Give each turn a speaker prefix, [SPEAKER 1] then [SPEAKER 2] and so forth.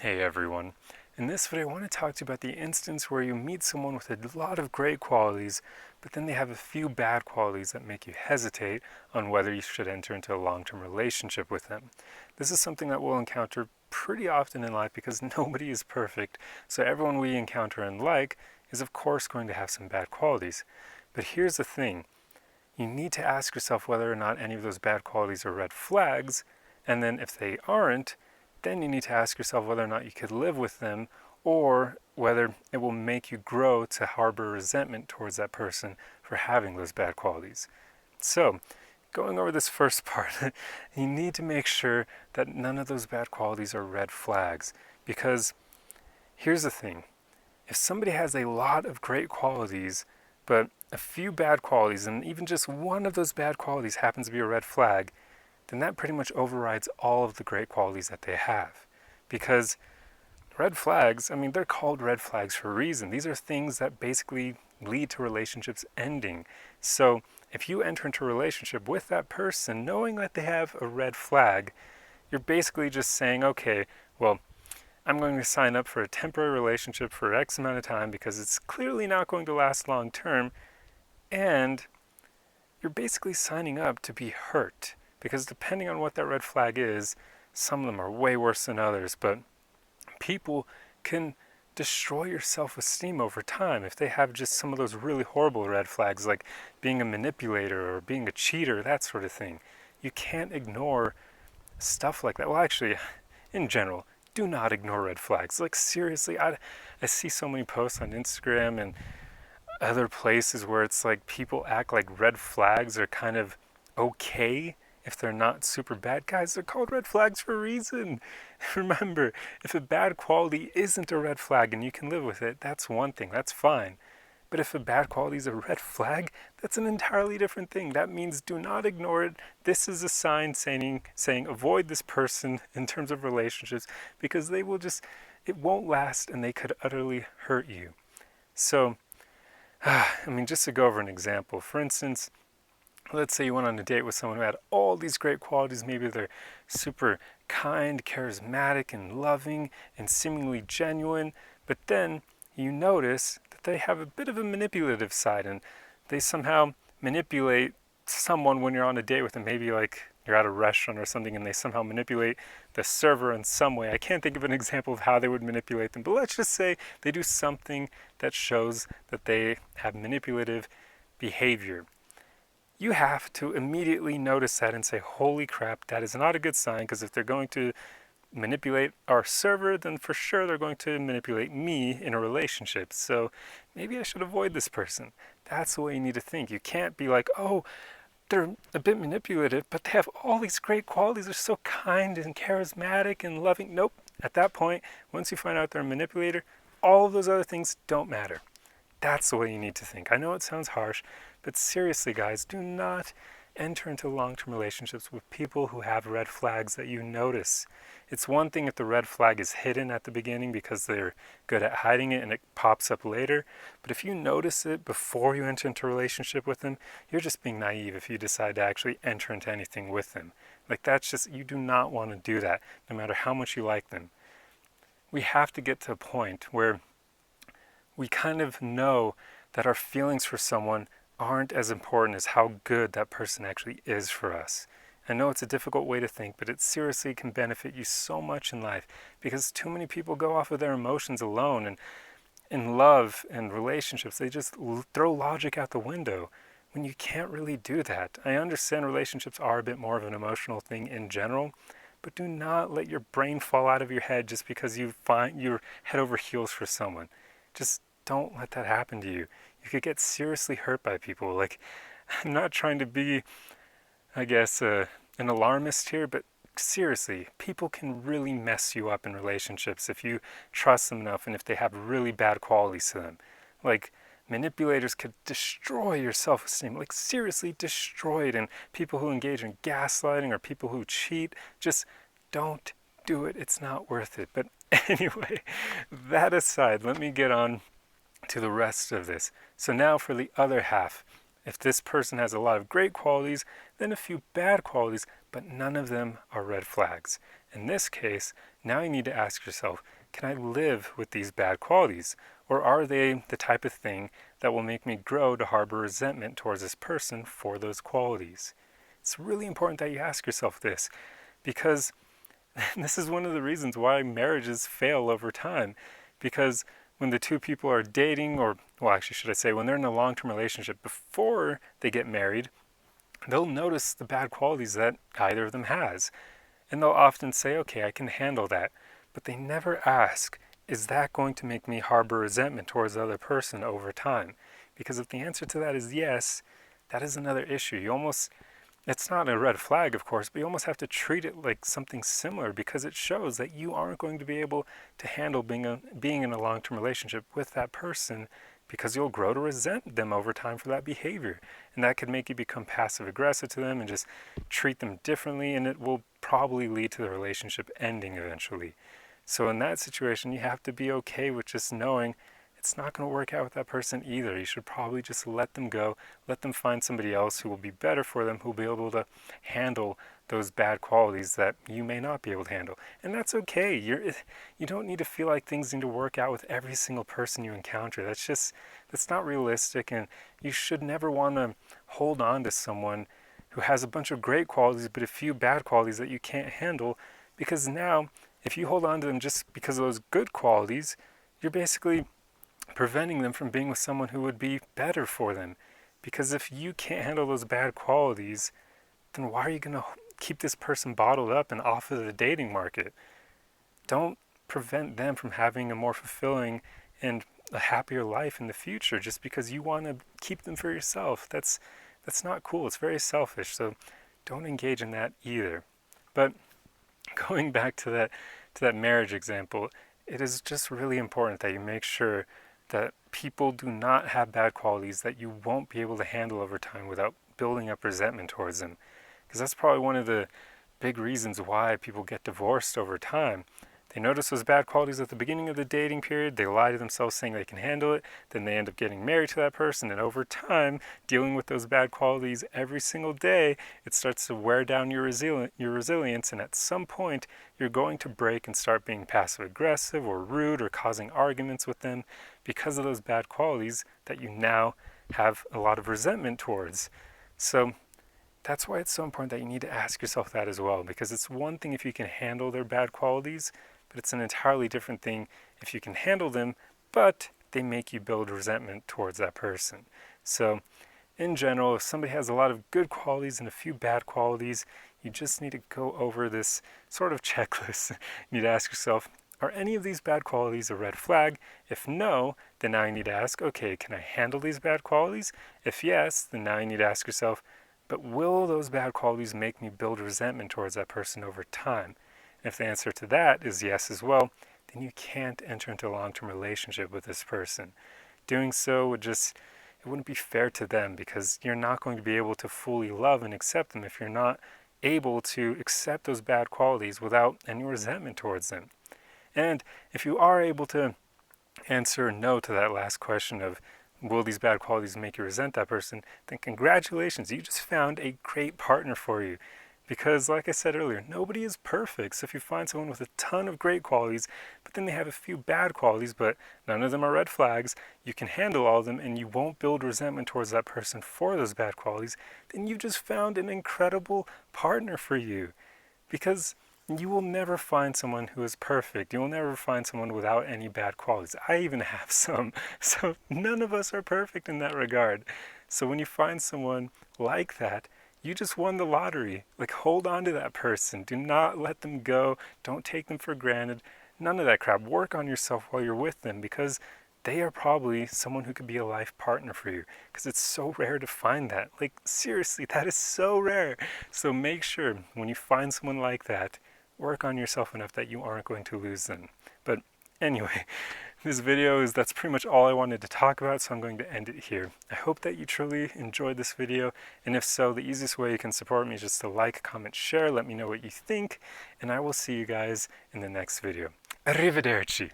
[SPEAKER 1] Hey everyone. In this video I want to talk to you about the instance where you meet someone with a lot of great qualities, but then they have a few bad qualities that make you hesitate on whether you should enter into a long-term relationship with them. This is something that we'll encounter pretty often in life because nobody is perfect, so everyone we encounter and like is of course going to have some bad qualities. But here's the thing. You need to ask yourself whether or not any of those bad qualities are red flags, and then if they aren't, then you need to ask yourself whether or not you could live with them or whether it will make you grow to harbor resentment towards that person for having those bad qualities. So, going over this first part, you need to make sure that none of those bad qualities are red flags. Because here's the thing. If somebody has a lot of great qualities, but a few bad qualities, and even just one of those bad qualities happens to be a red flag, then that pretty much overrides all of the great qualities that they have. Because red flags, they're called red flags for a reason. These are things that basically lead to relationships ending. So if you enter into a relationship with that person knowing that they have a red flag, you're basically just saying, okay, well, I'm going to sign up for a temporary relationship for X amount of time because it's clearly not going to last long term, and you're basically signing up to be hurt. Because depending on what that red flag is, some of them are way worse than others, but people can destroy your self-esteem over time if they have just some of those really horrible red flags, like being a manipulator or being a cheater, that sort of thing. You can't ignore stuff like that. Well, actually, in general, do not ignore red flags. Like, seriously, I see so many posts on Instagram and other places where it's like people act like red flags are kind of okay if they're not super bad. Guys, they're called red flags for a reason. Remember, if a bad quality isn't a red flag and you can live with it, that's one thing, that's fine. But if a bad quality is a red flag, that's an entirely different thing. That means do not ignore it. This is a sign saying avoid this person in terms of relationships because it won't last and they could utterly hurt you. So, just to go over an example, for instance, let's say you went on a date with someone who had all these great qualities. Maybe they're super kind, charismatic, and loving, and seemingly genuine, but then you notice that they have a bit of a manipulative side, and they somehow manipulate someone when you're on a date with them. Maybe like you're at a restaurant or something, and they somehow manipulate the server in some way. I can't think of an example of how they would manipulate them, but let's just say they do something that shows that they have manipulative behavior. You have to immediately notice that and say, holy crap, that is not a good sign, because if they're going to manipulate our server, then for sure they're going to manipulate me in a relationship. So maybe I should avoid this person. That's the way you need to think. You can't be like, oh, they're a bit manipulative, but they have all these great qualities. They're so kind and charismatic and loving. Nope. At that point, once you find out they're a manipulator, all of those other things don't matter. That's the way you need to think. I know it sounds harsh, but seriously, guys, do not enter into long-term relationships with people who have red flags that you notice. It's one thing if the red flag is hidden at the beginning because they're good at hiding it and it pops up later, but if you notice it before you enter into a relationship with them, you're just being naive if you decide to actually enter into anything with them. Like, that's just, you do not want to do that, no matter how much you like them. We have to get to a point where we kind of know that our feelings for someone aren't as important as how good that person actually is for us. I know it's a difficult way to think, but it seriously can benefit you so much in life because too many people go off of their emotions alone, and in love and relationships, they just throw logic out the window when you can't really do that. I understand relationships are a bit more of an emotional thing in general, but do not let your brain fall out of your head just because you find you're head over heels for someone. Just don't let that happen to you. You could get seriously hurt by people. Like, I'm not trying to be, I guess, an alarmist here, but seriously, people can really mess you up in relationships if you trust them enough and if they have really bad qualities to them. Like, manipulators could destroy your self-esteem, like seriously destroy it. And people who engage in gaslighting or people who cheat, just don't do it. It's not worth it. But anyway, that aside, let me get on to the rest of this. So now for the other half. If this person has a lot of great qualities, then a few bad qualities, but none of them are red flags. In this case, Now you need to ask yourself, can I live with these bad qualities? Or are they the type of thing that will make me grow to harbor resentment towards this person for those qualities? It's really important that you ask yourself this, because this is one of the reasons why marriages fail over time. Because when the two people are dating, or, well, actually, should I say, when they're in a long-term relationship before they get married, they'll notice the bad qualities that either of them has. And they'll often say, okay, I can handle that. But they never ask, is that going to make me harbor resentment towards the other person over time? Because if the answer to that is yes, that is another issue. It's not a red flag, of course, but you almost have to treat it like something similar, because it shows that you aren't going to be able to handle being in a long-term relationship with that person, because you'll grow to resent them over time for that behavior. And that could make you become passive aggressive to them and just treat them differently, and it will probably lead to the relationship ending eventually. So in that situation, you have to be okay with just knowing it's not going to work out with that person either. You should probably just let them go, let them find somebody else who will be better for them, who will be able to handle those bad qualities that you may not be able to handle. And that's okay. You don't need to feel like things need to work out with every single person you encounter. That's not realistic, and you should never want to hold on to someone who has a bunch of great qualities but a few bad qualities that you can't handle, because now if you hold on to them just because of those good qualities, you're basically preventing them from being with someone who would be better for them. Because if you can't handle those bad qualities, then why are you going to keep this person bottled up and off of the dating market? Don't prevent them from having a more fulfilling and a happier life in the future just because you want to keep them for yourself. That's not cool. It's very selfish. So don't engage in that either. But going back to that marriage example, it is just really important that you make sure that people do not have bad qualities that you won't be able to handle over time without building up resentment towards them. Because that's probably one of the big reasons why people get divorced over time. They notice those bad qualities at the beginning of the dating period, they lie to themselves saying they can handle it, then they end up getting married to that person, and over time, dealing with those bad qualities every single day, it starts to wear down your resilience, and at some point, you're going to break and start being passive-aggressive or rude or causing arguments with them because of those bad qualities that you now have a lot of resentment towards. So that's why it's so important that you need to ask yourself that as well, because it's one thing if you can handle their bad qualities, but it's an entirely different thing if you can handle them, but they make you build resentment towards that person. So in general, if somebody has a lot of good qualities and a few bad qualities, you just need to go over this sort of checklist. You need to ask yourself, are any of these bad qualities a red flag? If no, then now you need to ask, okay, can I handle these bad qualities? If yes, then now you need to ask yourself, but will those bad qualities make me build resentment towards that person over time? And if the answer to that is yes as well, then you can't enter into a long-term relationship with this person. Doing so it wouldn't be fair to them, because you're not going to be able to fully love and accept them if you're not able to accept those bad qualities without any resentment towards them. And if you are able to answer no to that last question of will these bad qualities make you resent that person, then congratulations, you just found a great partner for you. Because like I said earlier, nobody is perfect. So if you find someone with a ton of great qualities, but then they have a few bad qualities, but none of them are red flags, you can handle all of them and you won't build resentment towards that person for those bad qualities, then you just found an incredible partner for you. Because you will never find someone who is perfect. You will never find someone without any bad qualities. I even have some. So none of us are perfect in that regard. So when you find someone like that, you just won the lottery. Like, hold on to that person. Do not let them go. Don't take them for granted. None of that crap. Work on yourself while you're with them, because they are probably someone who could be a life partner for you, because it's so rare to find that. Like, seriously, that is so rare. So make sure when you find someone like that, work on yourself enough that you aren't going to lose them. But anyway, that's pretty much all I wanted to talk about, so I'm going to end it here. I hope that you truly enjoyed this video, and if so, the easiest way you can support me is just to like, comment, share, let me know what you think, and I will see you guys in the next video. Arrivederci!